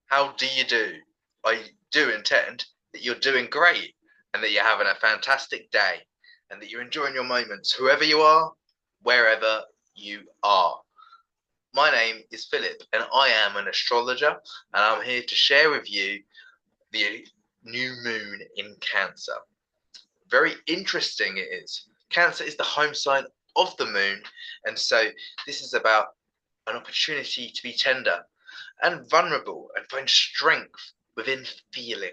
How do you do? I do intend that you're doing great and that you're having a fantastic day and that you're enjoying your moments, whoever you are, wherever you are. My name is Philip and I am an astrologer, and I'm here to share with you the new moon in Cancer. Very interesting it is. Cancer is the home sign of the moon, and so this is about an opportunity to be tender and vulnerable and find strength within feeling,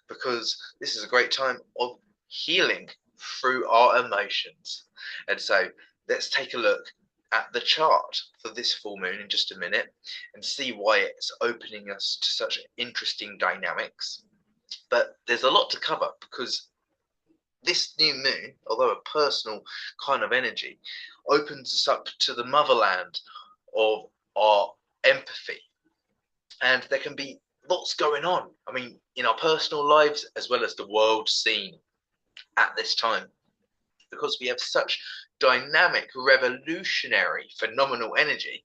because this is a great time of healing through our emotions. And so let's take a look at the chart for this full moon in just a minute and see why it's opening us to such interesting dynamics. But there's a lot to cover because this new moon, although a personal kind of energy, opens us up to the motherland of our empathy. And there can be lots going on. I mean, in our personal lives as well as the world scene at this time, because we have such dynamic, revolutionary, phenomenal energy.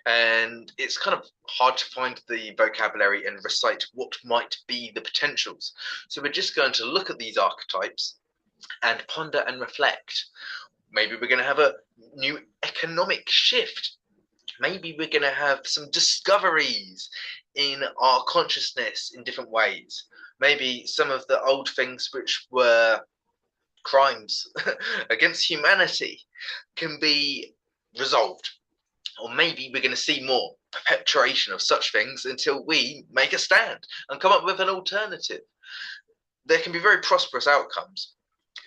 And it's kind of hard to find the vocabulary and recite what might be the potentials. So we're just going to look at these archetypes and ponder and reflect. Maybe we're going to have a new economic shift. Maybe we're going to have some discoveries in our consciousness in different ways. Maybe some of the old things which were crimes against humanity can be resolved. Or maybe we're going to see more perpetuation of such things until we make a stand and come up with an alternative. There can be very prosperous outcomes,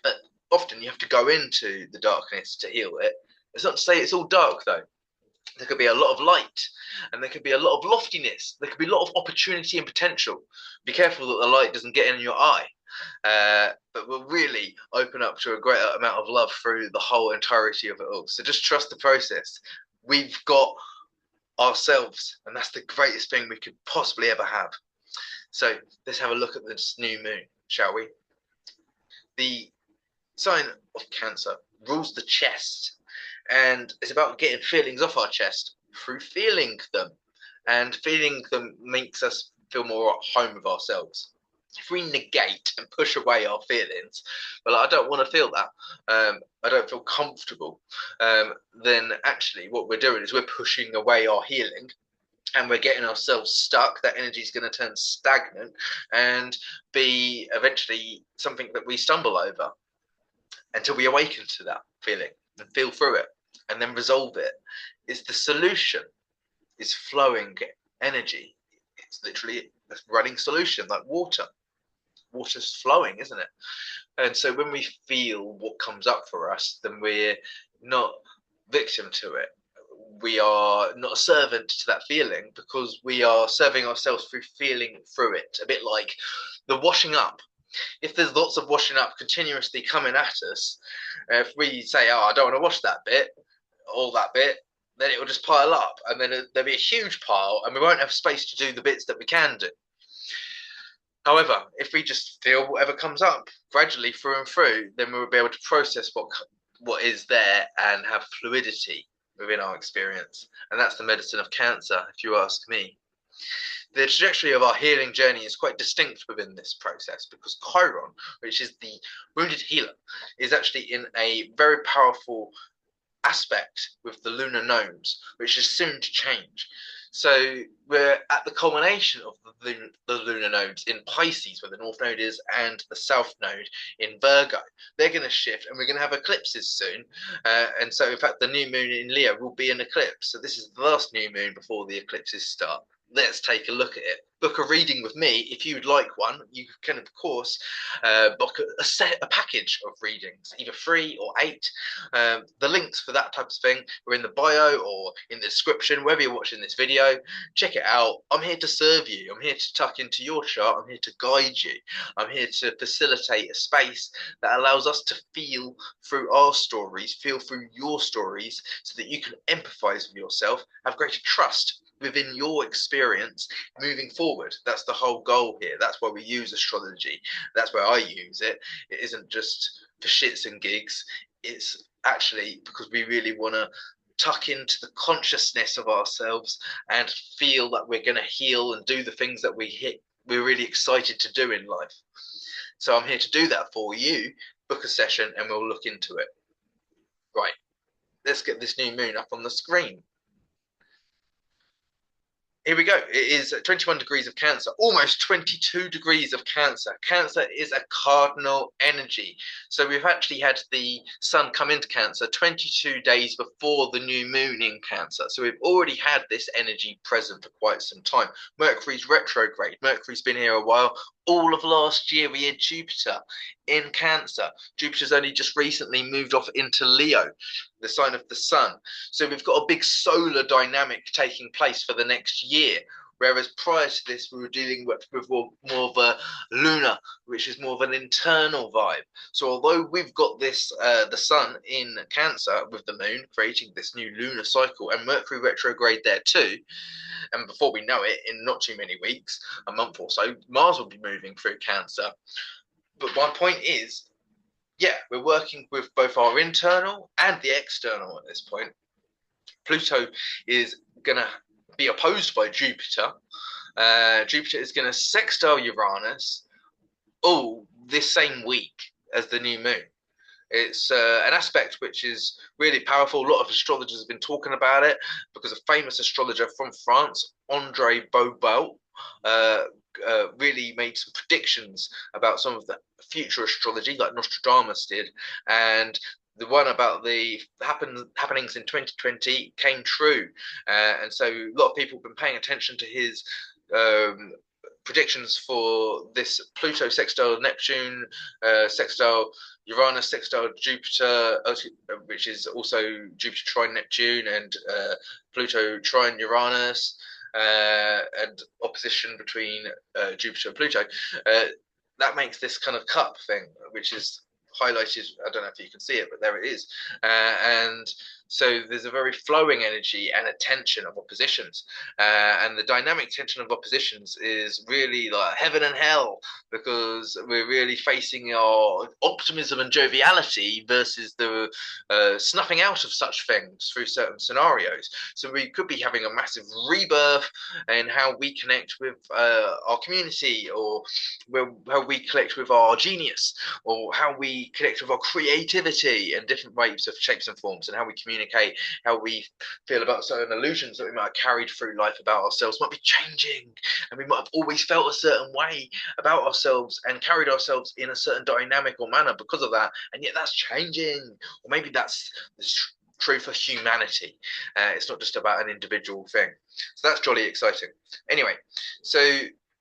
but often you have to go into the darkness to heal it. It's not to say it's all dark, though. There could be a lot of light, and there could be a lot of loftiness. There could be a lot of opportunity and potential. Be careful that the light doesn't get in your eye, but will really open up to a great amount of love through the whole entirety of it all. So just trust the process. We've got ourselves, and that's the greatest thing we could possibly ever have. So let's have a look at this new moon, shall we? The sign of Cancer rules the chest, and it's about getting feelings off our chest through feeling them. And feeling them makes us feel more at home with ourselves. If we negate and push away our feelings, well, I don't want to feel that, I don't feel comfortable, then actually what we're doing is we're pushing away our healing, and we're getting ourselves stuck. That energy is going to turn stagnant and be eventually something that we stumble over until we awaken to that feeling and feel through it and then resolve it. Is the solution is flowing energy. It's literally a running solution, like water. Water's flowing, isn't it? And so when we feel what comes up for us, then we're not victim to it. We are not a servant to that feeling, because we are serving ourselves through feeling through it. A bit like the washing up. If there's lots of washing up continuously coming at us, if we say, oh, I don't want to wash that bit, all that bit, then it will just pile up, and then there'll be a huge pile, and we won't have space to do the bits that we can do. However, if we just feel whatever comes up gradually through and through, then we'll be able to process what is there and have fluidity within our experience. And that's the medicine of Cancer, if you ask me. The trajectory of our healing journey is quite distinct within this process, because Chiron, which is the wounded healer, is actually in a very powerful aspect with the lunar nodes, which is soon to change. So we're at the culmination of the lunar nodes in Pisces, where the North Node is, and the South Node in Virgo. They're going to shift, and we're going to have eclipses soon. And so, in fact, the new moon in Leo will be an eclipse. So this is the last new moon before the eclipses start. Let's take a look at it. Book a reading with me if you'd like one. You can, of course, book a package of readings, either 3 or 8. The links for that type of thing are in the bio or in the description, wherever you're watching this video. Check it out. I'm here to serve you. I'm here to tuck into your chart. I'm here to guide you. I'm here to facilitate a space that allows us to feel through our stories, feel through your stories, so that you can empathize with yourself, have greater trust within your experience moving forward. That's the whole goal here. That's why we use astrology. That's where I use it. It isn't just for shits and gigs. It's actually because we really want to tuck into the consciousness of ourselves and feel that we're going to heal and do the things that we're really excited to do in life. So I'm here to do that for you. Book a session and we'll look into it. Right, let's get this new moon up on the screen. Here we go. It is 21 degrees of Cancer, almost 22 degrees of Cancer. Cancer is a cardinal energy. So we've actually had the sun come into Cancer 22 days before the new moon in Cancer. So we've already had this energy present for quite some time. Mercury's retrograde. Mercury's been here a while. All of last year we had Jupiter in Cancer. Jupiter's only just recently moved off into Leo, the sign of the sun. So we've got a big solar dynamic taking place for the next year. Whereas prior to this, we were dealing with more of a lunar, which is more of an internal vibe. So although we've got this, the sun in Cancer with the moon creating this new lunar cycle and Mercury retrograde there too, and before we know it, in not too many weeks, a month or so, Mars will be moving through Cancer. But my point is, yeah, we're working with both our internal and the external at this point. Pluto is going to be opposed by Jupiter. Jupiter is going to sextile Uranus all this same week as the new moon. It's an aspect which is really powerful. A lot of astrologers have been talking about it because a famous astrologer from France, Andre Bobel, really made some predictions about some of the future astrology, like Nostradamus did, and the one about the happenings in 2020 came true, and so a lot of people have been paying attention to his predictions for this Pluto sextile Neptune, sextile Uranus, sextile Jupiter, which is also Jupiter trine Neptune, and Pluto trine Uranus, and opposition between Jupiter and Pluto. That makes this kind of cup thing, which is highlighted. I don't know if you can see it, but there it is. And so there's a very flowing energy and a tension of oppositions. And the dynamic tension of oppositions is really like heaven and hell, because we're really facing our optimism and joviality versus the snuffing out of such things through certain scenarios. So we could be having a massive rebirth in how we connect with our community, or how we connect with our genius, or how we connect with our creativity and different waves of shapes and forms, and how we communicate, how we feel about certain illusions that we might have carried through life about ourselves might be changing, and we might have always felt a certain way about ourselves and carried ourselves in a certain dynamic or manner because of that, and yet that's changing. Or maybe that's true for humanity. It's not just about an individual thing. So that's jolly exciting. Anyway, so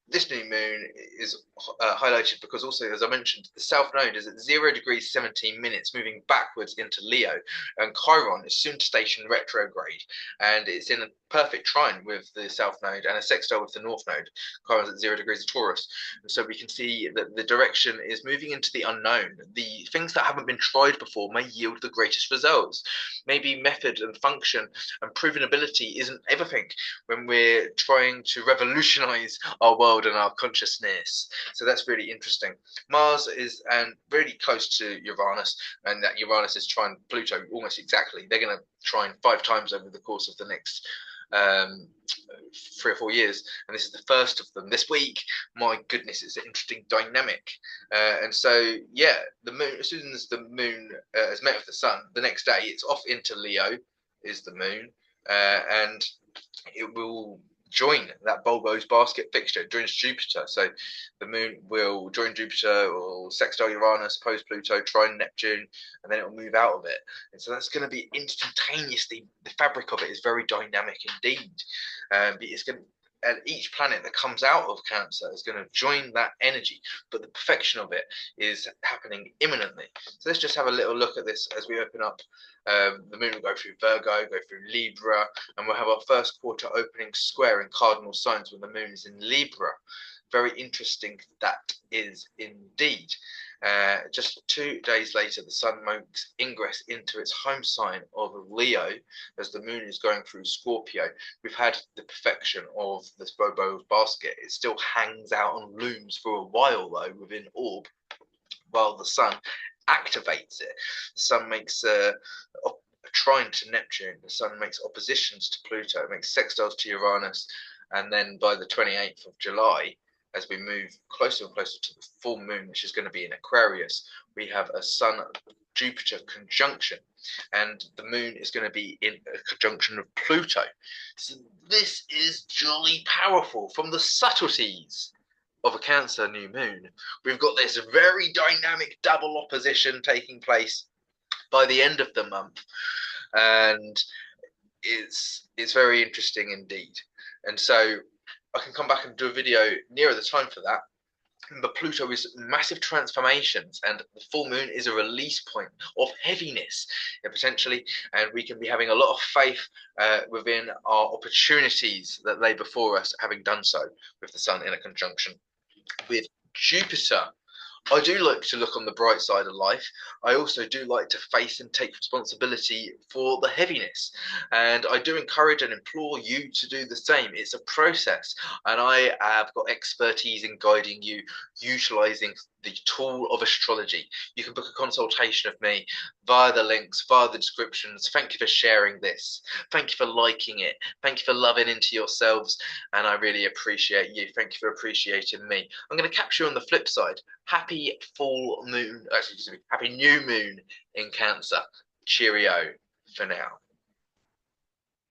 this new moon is highlighted because also, as I mentioned, the South Node is at 0 degrees 17 minutes, moving backwards into Leo, and Chiron is soon to station retrograde, and it's in a perfect trine with the South Node and a sextile with the North Node. Chiron's at 0 degrees of Taurus, and so we can see that the direction is moving into the unknown. The things that haven't been tried before may yield the greatest results. Maybe method and function and proven ability isn't everything when we're trying to revolutionize our world and our consciousness. So that's really interesting. Mars is really close to Uranus, and that Uranus is trine Pluto almost exactly. They're going to trine 5 times over the course of the next 3 or 4 years, and this is the first of them this week. My goodness, it's an interesting dynamic. And so yeah, the moon, as soon as the moon has met with the sun, the next day it's off into Leo, is the moon, and it will join that Bulbo's basket fixture. It joins Jupiter, so the moon will join Jupiter, or sextile Uranus, oppose Pluto, trine Neptune, and then it will move out of it. And so that's going to be instantaneously, the fabric of it is very dynamic indeed. It's going to, and each planet that comes out of Cancer is going to join that energy, but the perfection of it is happening imminently. So let's just have a little look at this as we open up. The moon will go through Virgo, go through Libra, and we'll have our first quarter opening square in cardinal signs when the moon is in Libra. Very interesting that is indeed. Just 2 days later, the sun makes ingress into its home sign of Leo as the moon is going through Scorpio. We've had the perfection of this Bobo's basket. It still hangs out and looms for a while though within orb, while the sun activates it. The sun makes trine to Neptune. The Sun makes oppositions to Pluto. It makes sextiles to Uranus. And then by the 28th of July, as we move closer and closer to the full moon, which is going to be in Aquarius, we have a Sun Jupiter conjunction, and the moon is going to be in a conjunction of Pluto. So this is jolly powerful. From the subtleties of a Cancer new moon, we've got this very dynamic double opposition taking place by the end of the month, and it's very interesting indeed. And so I can come back and do a video nearer the time for that. But Pluto is massive transformations, and the full moon is a release point of heaviness, potentially, and we can be having a lot of faith within our opportunities that lay before us, having done so with the Sun in a conjunction with Jupiter. I do like to look on the bright side of life. I also do like to face and take responsibility for the heaviness. And I do encourage and implore you to do the same. It's a process. And I have got expertise in guiding you, utilizing the tool of astrology. You can book a consultation of me via the links, via the descriptions. Thank you for sharing this. Thank you for liking it. Thank you for loving into yourselves. And I really appreciate you. Thank you for appreciating me. I'm going to catch you on the flip side. Happy full moon, excuse me, happy new moon in Cancer. Cheerio for now.